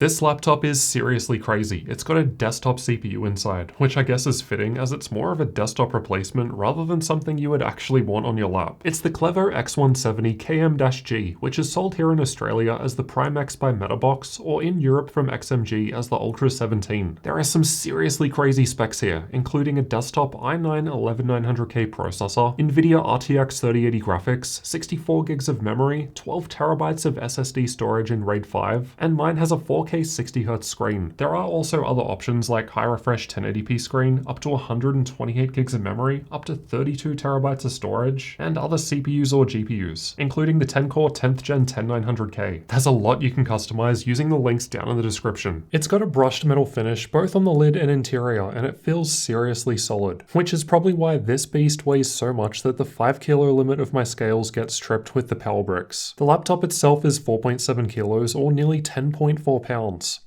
This laptop is seriously crazy. It's got a desktop CPU inside, which I guess is fitting as it's more of a desktop replacement rather than something you would actually want on your lap. It's the Clevo X170 KM-G, which is sold here in Australia as the Prime X by Metabox, or in Europe from XMG as the Ultra 17. There are some seriously crazy specs here, including a desktop i9-11900K processor, NVIDIA RTX 3080 graphics, 64 gigs of memory, 12 terabytes of SSD storage in RAID 5, and mine has a 4K 60Hz screen. There are also other options like high refresh 1080p screen, up to 128 gigs of memory, up to 32 terabytes of storage, and other CPUs or GPUs, including the 10-core 10th gen 10900K. There's a lot you can customize using the links down in the description. It's got a brushed metal finish both on the lid and interior, and it feels seriously solid, which is probably why this beast weighs so much that the 5 kilo limit of my scales gets tripped with the power bricks. The laptop itself is 4.7 kilos or nearly 10.4 pounds,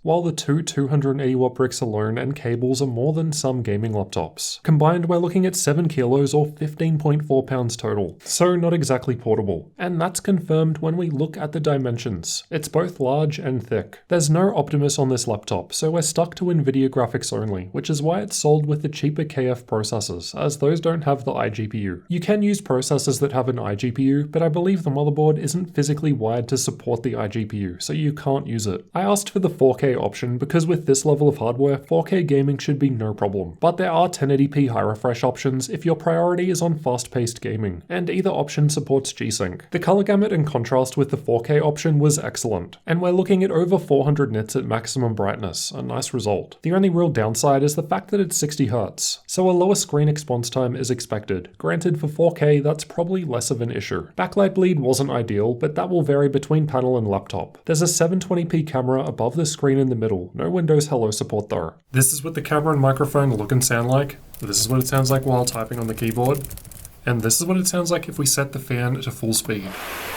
while the two 280 watt bricks alone and cables are more than some gaming laptops. Combined, we're looking at 7 kilos or 15.4 pounds total, so not exactly portable. And that's confirmed when we look at the dimensions. It's both large and thick. There's no Optimus on this laptop, so we're stuck to NVIDIA graphics only, which is why it's sold with the cheaper KF processors, as those don't have the iGPU. You can use processors that have an iGPU, but I believe the motherboard isn't physically wired to support the iGPU, so you can't use it. I asked for the 4K option because with this level of hardware, 4K gaming should be no problem. But there are 1080p high refresh options if your priority is on fast-paced gaming, and either option supports G-Sync. The color gamut and contrast with the 4K option was excellent, and we're looking at over 400 nits at maximum brightness, a nice result. The only real downside is the fact that it's 60Hz, so a lower screen response time is expected. Granted, for 4K, that's probably less of an issue. Backlight bleed wasn't ideal, but that will vary between panel and laptop. There's a 720p camera above the screen in the middle. No Windows Hello support though. This is what the camera and microphone look and sound like. This is what it sounds like while typing on the keyboard. And this is what it sounds like if we set the fan to full speed.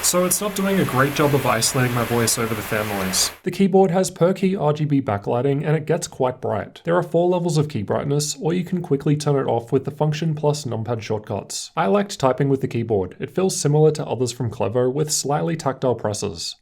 So it's not doing a great job of isolating my voice over the fan noise. The keyboard has per key RGB backlighting and it gets quite bright. There are 4 levels of key brightness, or you can quickly turn it off with the Function Plus numpad shortcuts. I liked typing with the keyboard. It feels similar to others from Clevo with slightly tactile presses.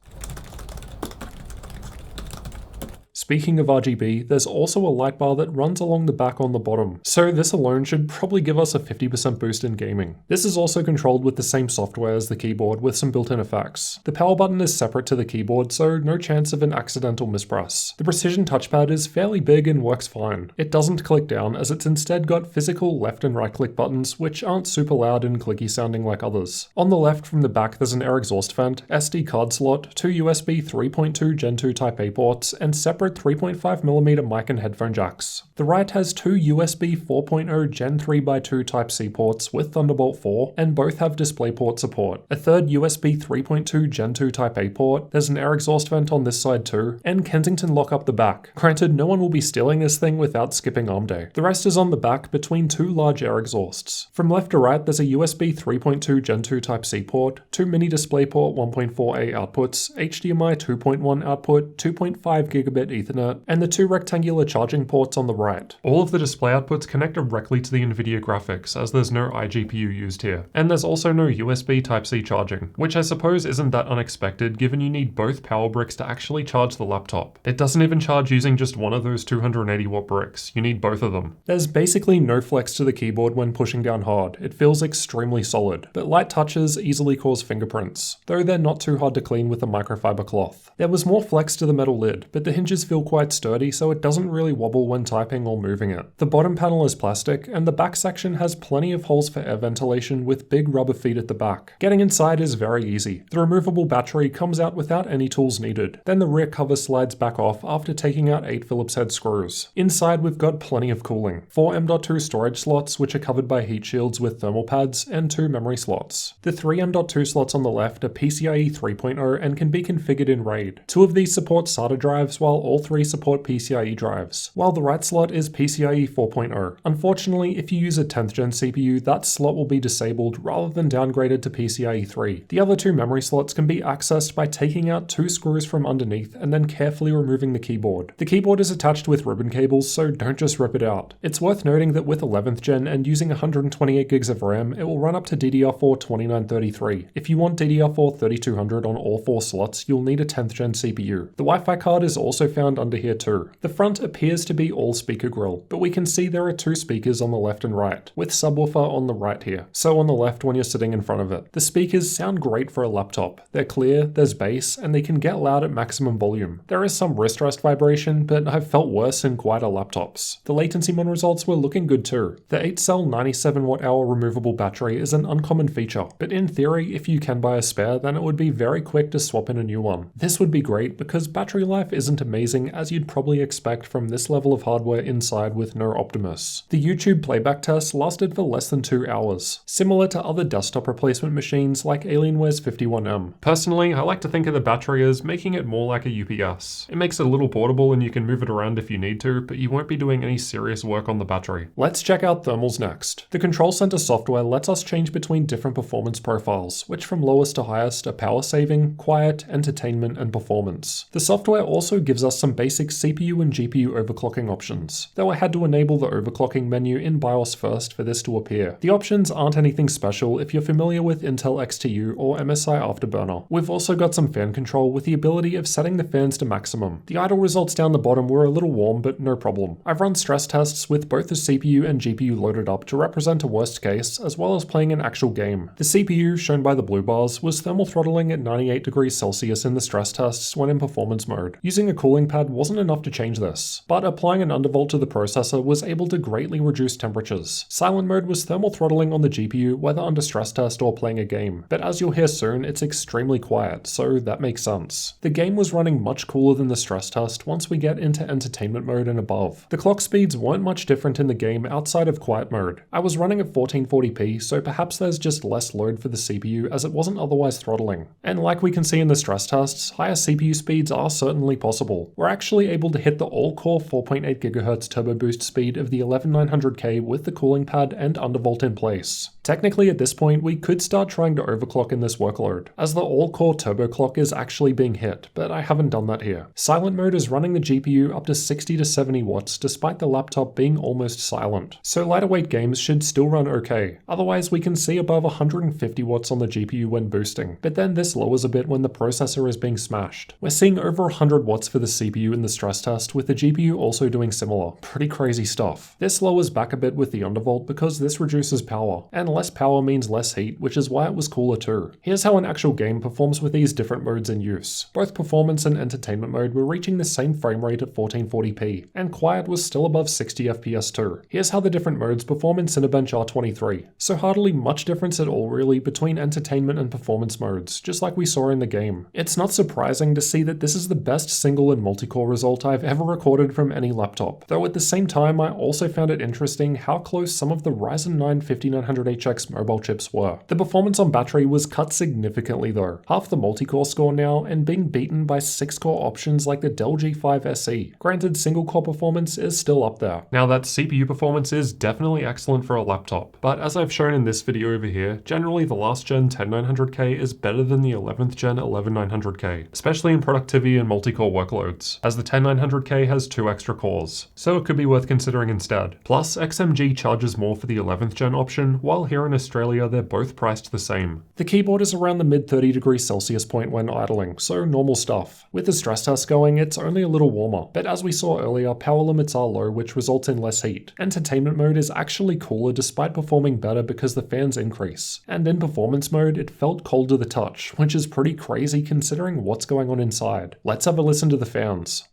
Speaking of RGB, there's also a light bar that runs along the back on the bottom, so this alone should probably give us a 50% boost in gaming. This is also controlled with the same software as the keyboard with some built-in effects. The power button is separate to the keyboard, so no chance of an accidental mispress. The precision touchpad is fairly big and works fine. It doesn't click down as it's instead got physical left and right click buttons which aren't super loud and clicky sounding like others. On the left from the back there's an air exhaust vent, SD card slot, 2 USB 3.2 Gen 2 Type A ports, and separate 3.5mm mic and headphone jacks. The right has 2 USB 4.0 Gen 3x2 Type-C ports with Thunderbolt 4, and both have DisplayPort support. A third USB 3.2 Gen 2 Type-A port, there's an air exhaust vent on this side too, and Kensington lock up the back. Granted, no one will be stealing this thing without skipping ARM day. The rest is on the back between 2 large air exhausts. From left to right, there's a USB 3.2 Gen 2 Type-C port, 2 mini DisplayPort 1.4a outputs, HDMI 2.1 output, 2.5GB Ethernet, and the 2 rectangular charging ports on the right. All of the display outputs connect directly to the NVIDIA graphics, as there's no iGPU used here. And there's also no USB Type-C charging, which I suppose isn't that unexpected given you need both power bricks to actually charge the laptop. It doesn't even charge using just one of those 280 watt bricks, you need both of them. There's basically no flex to the keyboard when pushing down hard, it feels extremely solid, but light touches easily cause fingerprints, though they're not too hard to clean with a microfiber cloth. There was more flex to the metal lid, but the hinges feel quite sturdy so it doesn't really wobble when typing or moving it. The bottom panel is plastic and the back section has plenty of holes for air ventilation with big rubber feet at the back. Getting inside is very easy. The removable battery comes out without any tools needed. Then the rear cover slides back off after taking out 8 Phillips head screws. Inside we've got plenty of cooling. 4 M.2 storage slots which are covered by heat shields with thermal pads and 2 memory slots. The 3 M.2 slots on the left are PCIe 3.0 and can be configured in RAID. 2 of these support SATA drives while all 3 support PCIe drives, while the right slot is PCIe 4.0. Unfortunately, if you use a 10th gen CPU, that slot will be disabled rather than downgraded to PCIe 3. The other 2 memory slots can be accessed by taking out 2 screws from underneath and then carefully removing the keyboard. The keyboard is attached with ribbon cables, so don't just rip it out. It's worth noting that with 11th gen and using 128 gigs of RAM, it will run up to DDR4 2933. If you want DDR4 3200 on all 4 slots, you'll need a 10th gen CPU. The Wi-Fi card is also found around under here too. The front appears to be all speaker grille, but we can see there are 2 speakers on the left and right, with subwoofer on the right here, so on the left when you're sitting in front of it. The speakers sound great for a laptop. They're clear, there's bass, and they can get loud at maximum volume. There is some wrist rest vibration, but I've felt worse in quieter laptops. The latency mon results were looking good too. The 8-cell 97 watt-hour removable battery is an uncommon feature, but in theory, if you can buy a spare, then it would be very quick to swap in a new one. This would be great because battery life isn't amazing as you'd probably expect from this level of hardware inside with no Optimus. The YouTube playback test lasted for less than 2 hours, similar to other desktop replacement machines like Alienware's 51M. Personally, I like to think of the battery as making it more like a UPS. It makes it a little portable and you can move it around if you need to, but you won't be doing any serious work on the battery. Let's check out thermals next. The Control Center software lets us change between different performance profiles, which from lowest to highest are power saving, quiet, entertainment, and performance. The software also gives us some basic CPU and GPU overclocking options, though I had to enable the overclocking menu in BIOS first for this to appear. The options aren't anything special if you're familiar with Intel XTU or MSI Afterburner. We've also got some fan control with the ability of setting the fans to maximum. The idle results down the bottom were a little warm, but no problem. I've run stress tests with both the CPU and GPU loaded up to represent a worst case, as well as playing an actual game. The CPU, shown by the blue bars, was thermal throttling at 98 degrees Celsius in the stress tests when in performance mode. Using a cooling pad wasn't enough to change this, but applying an undervolt to the processor was able to greatly reduce temperatures. Silent mode was thermal throttling on the GPU, whether under stress test or playing a game, but as you'll hear soon, it's extremely quiet, so that makes sense. The game was running much cooler than the stress test once we get into entertainment mode and above. The clock speeds weren't much different in the game outside of quiet mode. I was running at 1440p, so perhaps there's just less load for the CPU as it wasn't otherwise throttling. And like we can see in the stress tests, higher CPU speeds are certainly possible. We're actually able to hit the all-core 4.8 GHz turbo boost speed of the 11900K with the cooling pad and undervolt in place. Technically at this point, we could start trying to overclock in this workload, as the all-core turbo clock is actually being hit, but I haven't done that here. Silent mode is running the GPU up to 60 to 70 watts despite the laptop being almost silent, so lighter weight games should still run okay. Otherwise we can see above 150 watts on the GPU when boosting, but then this lowers a bit when the processor is being smashed. We're seeing over 100 watts for the CPU in the stress test, with the GPU also doing similar. Pretty crazy stuff. This lowers back a bit with the undervolt because this reduces power, and less power means less heat, which is why it was cooler too. Here's how an actual game performs with these different modes in use. Both performance and entertainment mode were reaching the same frame rate at 1440p, and quiet was still above 60 FPS too. Here's how the different modes perform in Cinebench R23. So hardly much difference at all really between entertainment and performance modes, just like we saw in the game. It's not surprising to see that this is the best single and multi-core result I've ever recorded from any laptop, though at the same time I also found it interesting how close some of the Ryzen 9 5900HX mobile chips were. The performance on battery was cut significantly though, half the multi-core score now and being beaten by 6-core options like the Dell G5 SE. Granted, single-core performance is still up there. Now that CPU performance is definitely excellent for a laptop, but as I've shown in this video over here, generally the last gen 10900K is better than the 11th gen 11900K, especially in productivity and multi-core workloads, as the 10900K has 2 extra cores, so it could be worth considering instead. Plus, XMG charges more for the 11th gen option, while here in Australia they're both priced the same. The keyboard is around the mid 30 degrees Celsius point when idling, so normal stuff. With the stress test going, it's only a little warmer, but as we saw earlier, power limits are low, which results in less heat. Entertainment mode is actually cooler despite performing better because the fans increase. And in performance mode, it felt cold to the touch, which is pretty crazy considering what's going on inside. Let's have a listen to the fans.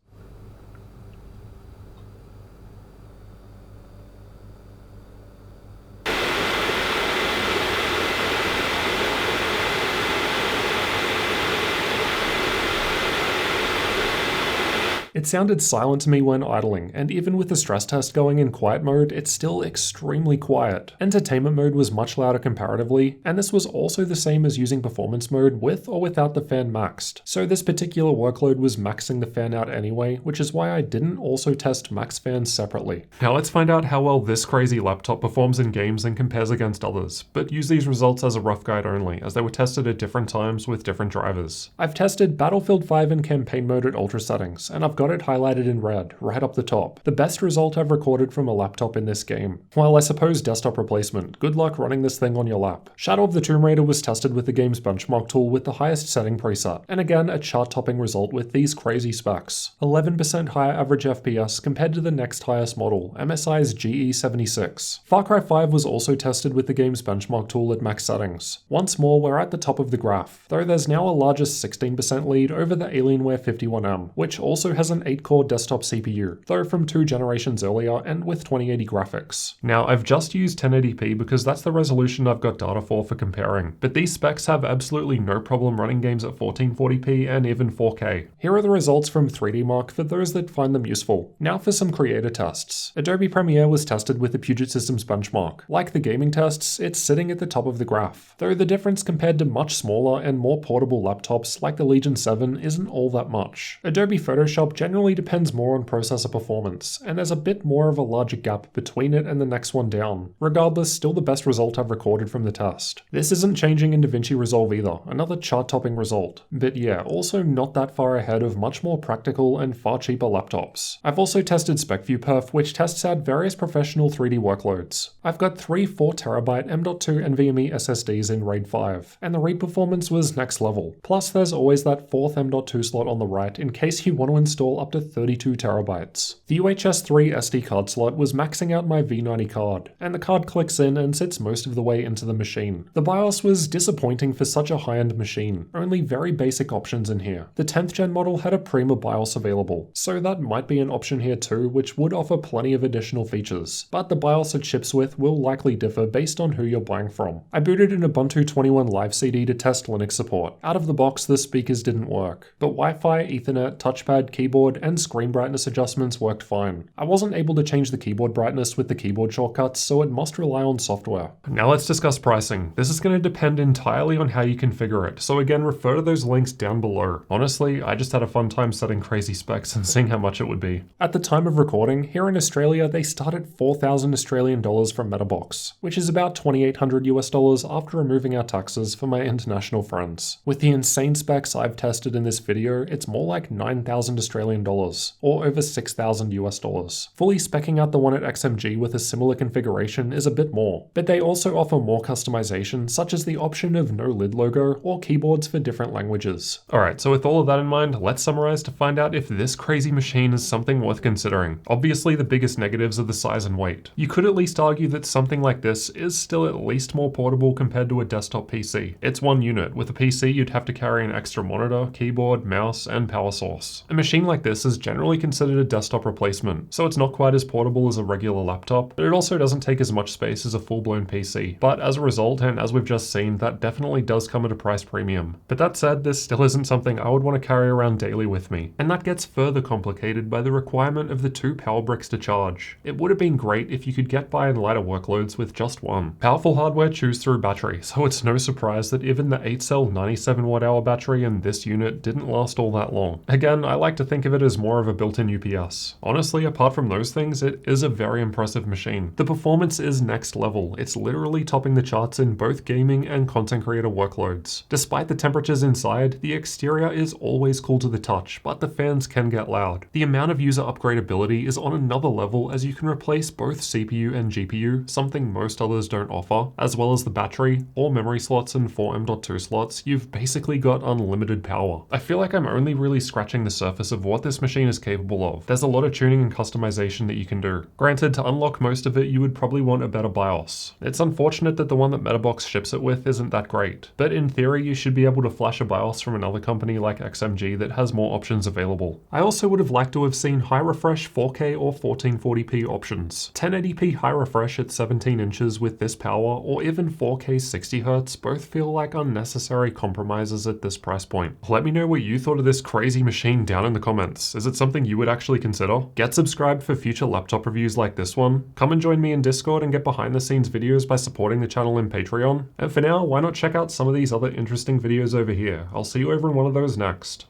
It sounded silent to me when idling, and even with the stress test going in quiet mode, it's still extremely quiet. Entertainment mode was much louder comparatively, and this was also the same as using performance mode with or without the fan maxed. So this particular workload was maxing the fan out anyway, which is why I didn't also test max fans separately. Now let's find out how well this crazy laptop performs in games and compares against others, but use these results as a rough guide only, as they were tested at different times with different drivers. I've tested Battlefield 5 in campaign mode at ultra settings, and I've got it highlighted in red, right up the top. The best result I've recorded from a laptop in this game. Well, I suppose desktop replacement. Good luck running this thing on your lap. Shadow of the Tomb Raider was tested with the game's benchmark tool with the highest setting preset, and again, a chart-topping result with these crazy specs. 11% higher average FPS compared to the next highest model, MSI's GE76. Far Cry 5 was also tested with the game's benchmark tool at max settings. Once more, we're at the top of the graph, though there's now a larger 16% lead over the Alienware 51M, which also has an 8-core desktop CPU, though from 2 generations earlier and with 2080 graphics. Now, I've just used 1080p because that's the resolution I've got data for comparing, but these specs have absolutely no problem running games at 1440p and even 4K. Here are the results from 3D Mark for those that find them useful. Now for some creator tests. Adobe Premiere was tested with the Puget Systems benchmark. Like the gaming tests, it's sitting at the top of the graph, though the difference compared to much smaller and more portable laptops like the Legion 7 isn't all that much. Adobe Photoshop generally depends more on processor performance, and there's a bit more of a larger gap between it and the next one down. Regardless, still the best result I've recorded from the test. This isn't changing in DaVinci Resolve either, another chart-topping result. But yeah, also not that far ahead of much more practical and far cheaper laptops. I've also tested SpecViewPerf, which tests out various professional 3D workloads. I've got 3 4TB M.2 NVMe SSDs in RAID 5, and the read performance was next level. Plus there's always that 4th M.2 slot on the right in case you want to install up to 32TB. The UHS 3 SD card slot was maxing out my V90 card, and the card clicks in and sits most of the way into the machine. The BIOS was disappointing for such a high-end machine, only very basic options in here. The 10th gen model had a Prima BIOS available, so that might be an option here too, which would offer plenty of additional features, but the BIOS it ships with will likely differ based on who you're buying from. I booted an Ubuntu 21 Live CD to test Linux support. Out of the box, the speakers didn't work, but Wi-Fi, Ethernet, touchpad, keyboard, and screen brightness adjustments worked fine. I wasn't able to change the keyboard brightness with the keyboard shortcuts, so it must rely on software. Now let's discuss pricing. This is going to depend entirely on how you configure it, so again, refer to those links down below. Honestly, I just had a fun time setting crazy specs and seeing how much it would be. At the time of recording, here in Australia, they start at 4,000 Australian dollars from Metabox, which is about 2,800 US dollars after removing our taxes for my international friends. With the insane specs I've tested in this video, it's more like 9,000 Australian dollars, or over 6,000 US dollars. Fully speccing out the one at XMG with a similar configuration is a bit more, but they also offer more customization, such as the option of no lid logo or keyboards for different languages. Alright, so with all of that in mind, let's summarize to find out if this crazy machine is something worth considering. Obviously, the biggest negatives are the size and weight. You could at least argue that something like this is still at least more portable compared to a desktop PC. It's one unit. With a PC, you'd have to carry an extra monitor, keyboard, mouse, and power source. A machine like this is generally considered a desktop replacement, so it's not quite as portable as a regular laptop, but it also doesn't take as much space as a full-blown PC. But as a result, and as we've just seen, that definitely does come at a price premium. But that said, this still isn't something I would want to carry around daily with me, and that gets further complicated by the requirement of the 2 power bricks to charge. It would have been great if you could get by in lighter workloads with just one. Powerful hardware chews through battery, so it's no surprise that even the 8-cell 97 watt-hour battery in this unit didn't last all that long. Again, I like to think of it as more of a built-in UPS. Honestly, apart from those things, it is a very impressive machine. The performance is next level. It's literally topping the charts in both gaming and content creator workloads. Despite the temperatures inside, the exterior is always cool to the touch, but the fans can get loud. The amount of user upgradability is on another level as you can replace both CPU and GPU, something most others don't offer, as well as the battery, all memory slots and 4 M.2 slots. You've basically got unlimited power. I feel like I'm only really scratching the surface of what this machine is capable of. There's a lot of tuning and customization that you can do. Granted, to unlock most of it, you would probably want a better BIOS. It's unfortunate that the one that Metabox ships it with isn't that great, but in theory, you should be able to flash a BIOS from another company like XMG that has more options available. I also would have liked to have seen high refresh 4K or 1440p options. 1080p high refresh at 17 inches with this power, or even 4K 60Hz, both feel like unnecessary compromises at this price point. Let me know what you thought of this crazy machine down in the comments. Is it something you would actually consider? Get subscribed for future laptop reviews like this one. Come and join me in Discord and get behind the scenes videos by supporting the channel in Patreon. And for now, why not check out some of these other interesting videos over here? I'll see you over in one of those next.